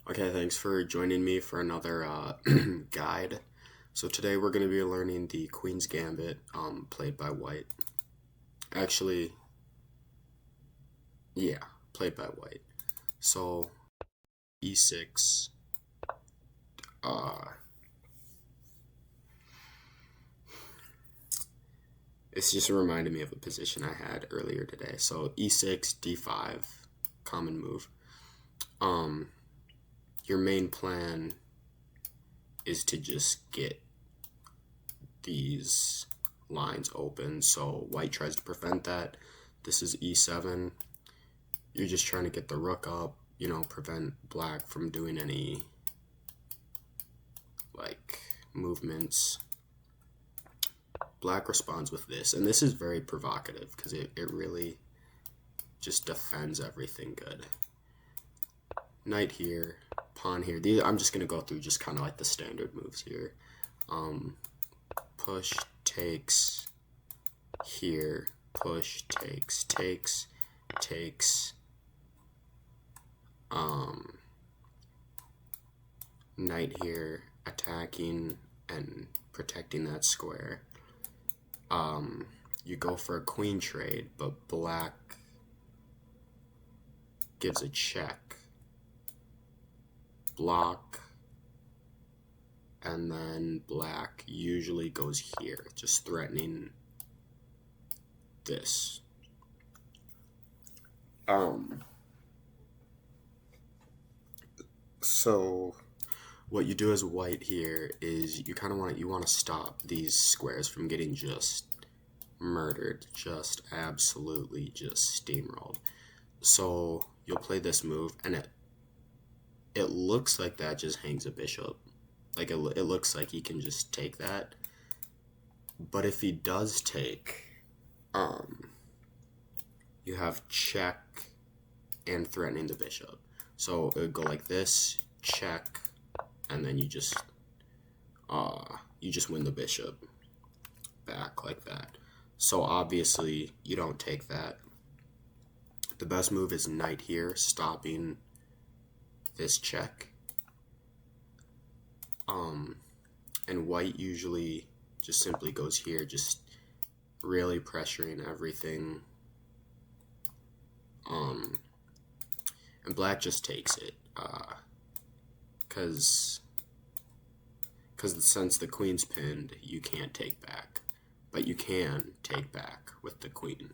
Okay, thanks for joining me for another guide. So today we're going to be learning the Queen's Gambit, played by White. Actually, yeah, played by White. So e6, uh, it's just reminded me of a position I had earlier today. So e6, d5, common move. Um, your main plan is to just get these lines open. So White tries to prevent that. This is e7. You're just trying to get the rook up, prevent black from doing any like movements. Black responds with this, and this is very provocative because it really just defends everything good. Knight here, pawn here. I'm just gonna go through just kind of like the standard moves here. Push, takes, here, push, takes, takes. Knight here, attacking and protecting that square. You go for a queen trade, but black gives a check, block, and then black usually goes here, just threatening this. So what you do as white here is you kind of want to stop these squares from getting just murdered, just absolutely just steamrolled. So you'll play this move, and it looks like that just hangs a bishop. Like it looks like he can just take that. But if he does take, you have check and threatening the bishop. So it would go like this, check, and then you just win the bishop back like that. So obviously you don't take that. The best move is knight here, stopping this check. And white usually just simply goes here, just really pressuring everything. And black just takes it, because since the queen's pinned, you can't take back, but you can take back with the queen.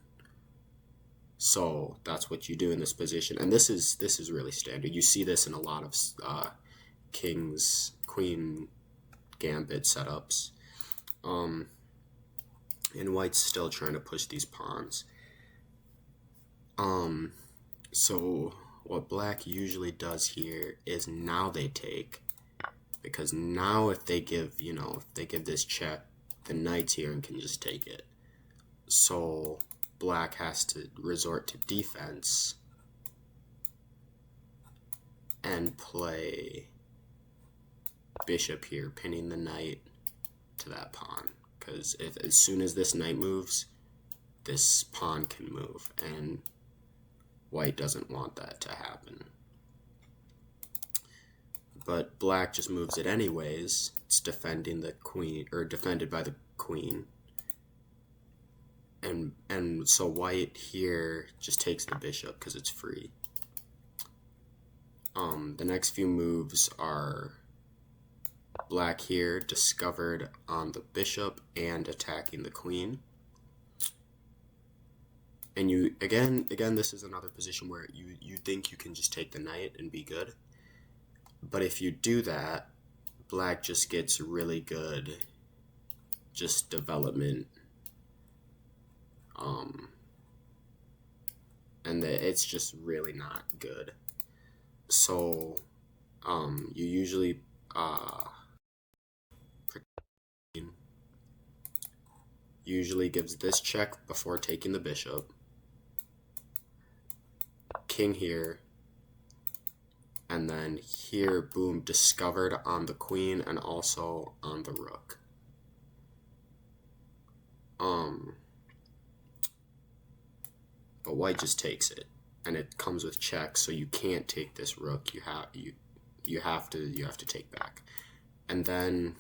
So that's what you do in this position, and this is really standard. You see this in a lot of queen gambit setups. And white's still trying to push these pawns. So what black usually does here is now they take, because now if they give this check, the knight's here and can just take it. So black has to resort to defense and play bishop here, pinning the knight to that pawn, because as soon as this knight moves, this pawn can move, and white doesn't want that to happen. But black just moves it anyways. It's defending the queen, or defended by the queen. And so white here just takes the bishop because it's free. The next few moves are black here, discovered on the bishop and attacking the queen. And you again, this is another position where you think you can just take the knight and be good. But if you do that, black just gets really good just development. And it's just really not good. So you usually gives this check before taking the bishop, king here, and then here, boom, discovered on the queen and also on the rook. But white just takes it, and it comes with check, so you can't take this rook. you have to take back. And then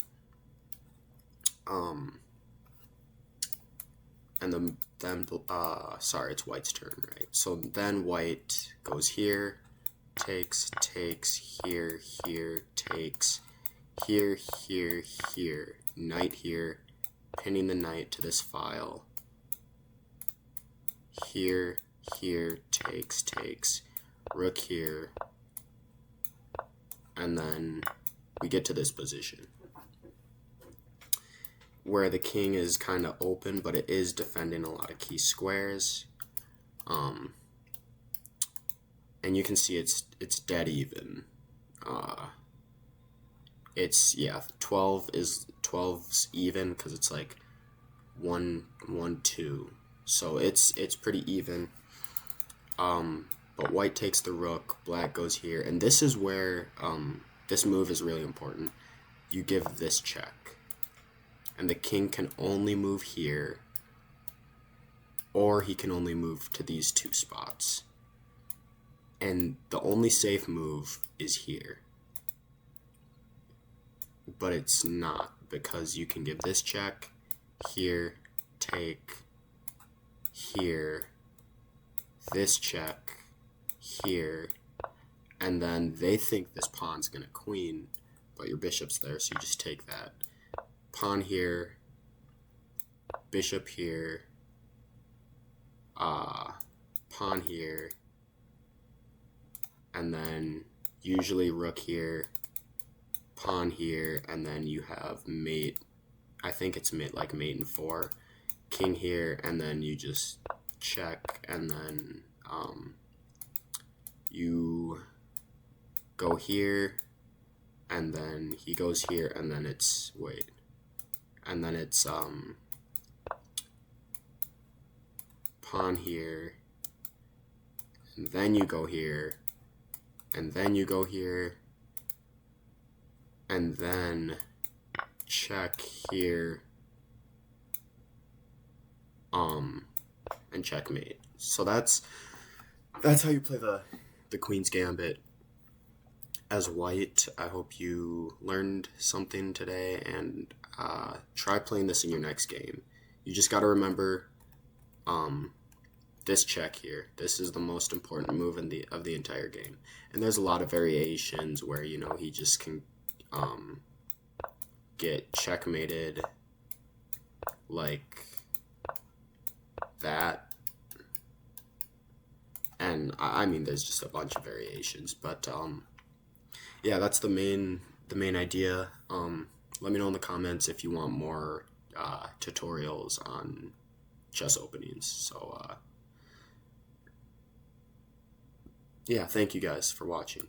sorry, it's white's turn, right? So then white goes here, takes, here, takes, here, knight here, pinning the knight to this file, here, takes, rook here, and then we get to this position where the king is kind of open, but it is defending a lot of key squares. And you can see it's dead even. It's 12's even because it's like 1 1 2, so it's pretty even. But white takes the rook, black goes here, and this is where this move is really important. You give this check, and the king can only move here, or he can only move to these two spots. And the only safe move is here. But it's not, because you can give this check, here, take, here, this check, here, and then they think this pawn's gonna queen, but your bishop's there, so you just take that. Pawn here, bishop here, pawn here, and then usually rook here, pawn here, and then you have mate. I think it's mate in 4, king here, and then you just check, and then you go here, and then he goes here, and then it's pawn here, and then you go here, and then you go here, and then check here, and checkmate. So that's how you play the Queen's Gambit as white. I hope you learned something today, and try playing this in your next game. You just got to remember this check here. This is the most important move of the entire game. And there's a lot of variations where, you know, he just can get checkmated like that. And I mean, there's just a bunch of variations, but yeah, that's the main idea. Let me know in the comments if you want more tutorials on chess openings. So yeah, thank you guys for watching.